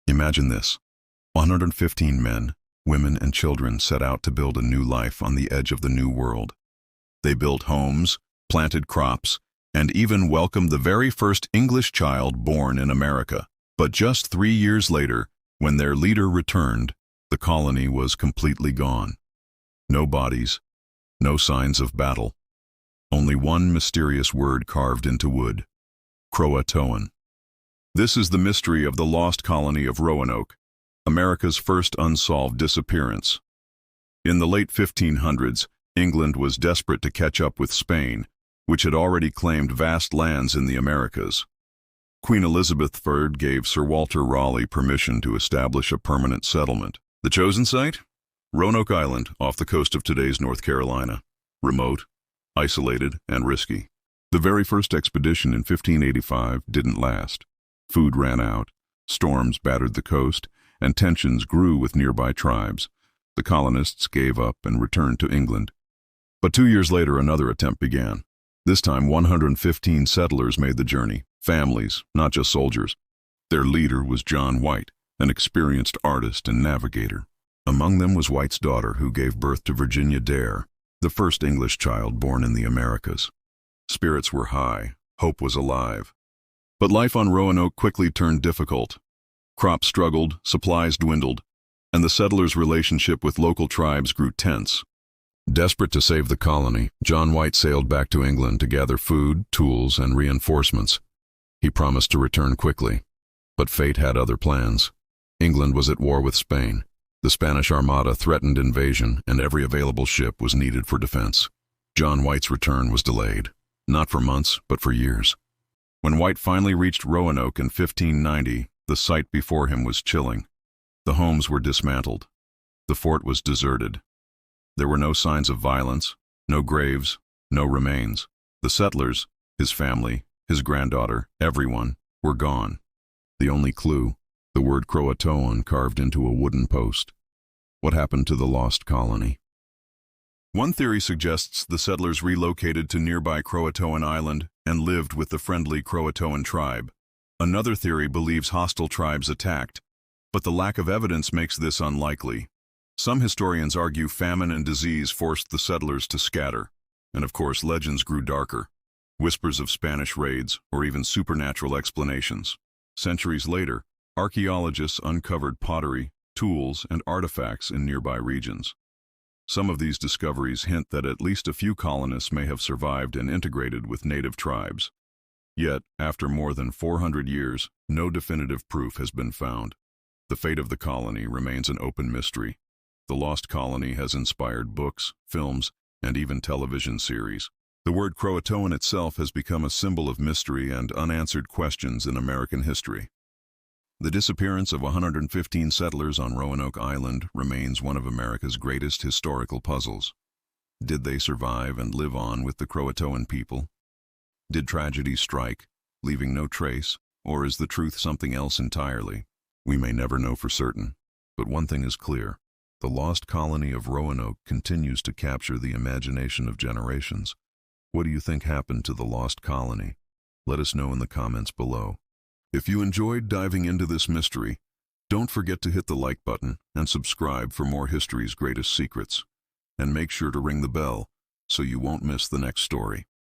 Imagine this. 115 men, women, and children set out to build a new life on the edge of the New World. They built homes, planted crops, and even welcomed the very first English child born in America. But just 3 years later, when their leader returned, the colony was completely gone. No bodies, no signs of battle. Only one mysterious word carved into wood: Croatoan. This is the mystery of the lost colony of Roanoke, America's first unsolved disappearance. In the late 1500s, England was desperate to catch up with Spain, which had already claimed vast lands in the Americas. Queen Elizabeth I gave Sir Walter Raleigh permission to establish a permanent settlement. The chosen site? Roanoke Island, off the coast of today's North Carolina. Remote, isolated, and risky. The very first expedition in 1585 didn't last. Food ran out, storms battered the coast, and tensions grew with nearby tribes. The colonists gave up and returned to England. But 2 years later, another attempt began. This time, 115 settlers made the journey, families, not just soldiers. Their leader was John White, an experienced artist and navigator. Among them was White's daughter, who gave birth to Virginia Dare, the first English child born in the Americas. Spirits were high, hope was alive. But life on Roanoke quickly turned difficult. Crops struggled, supplies dwindled, and the settlers' relationship with local tribes grew tense. Desperate to save the colony, John White sailed back to England to gather food, tools, and reinforcements. He promised to return quickly, but fate had other plans. England was at war with Spain. The Spanish Armada threatened invasion, and every available ship was needed for defense. John White's return was delayed, not for months, but for years. When White finally reached Roanoke in 1590, the sight before him was chilling. The homes were dismantled. The fort was deserted. There were no signs of violence, no graves, no remains. The settlers, his family, his granddaughter, everyone, were gone. The only clue, the word Croatoan carved into a wooden post. What happened to the lost colony? One theory suggests the settlers relocated to nearby Croatoan Island and lived with the friendly Croatoan tribe. Another theory believes hostile tribes attacked, but the lack of evidence makes this unlikely. Some historians argue famine and disease forced the settlers to scatter, and of course legends grew darker. Whispers of Spanish raids, or even supernatural explanations. Centuries later, archaeologists uncovered pottery, tools, and artifacts in nearby regions. Some of these discoveries hint that at least a few colonists may have survived and integrated with native tribes. Yet, after more than 400 years, no definitive proof has been found. The fate of the colony remains an open mystery. The lost colony has inspired books, films, and even television series. The word Croatoan itself has become a symbol of mystery and unanswered questions in American history. The disappearance of 115 settlers on Roanoke Island remains one of America's greatest historical puzzles. Did they survive and live on with the Croatoan people? Did tragedy strike, leaving no trace, or is the truth something else entirely? We may never know for certain, but one thing is clear. The lost colony of Roanoke continues to capture the imagination of generations. What do you think happened to the lost colony? Let us know in the comments below. If you enjoyed diving into this mystery, don't forget to hit the like button and subscribe for more history's greatest secrets. And make sure to ring the bell so you won't miss the next story.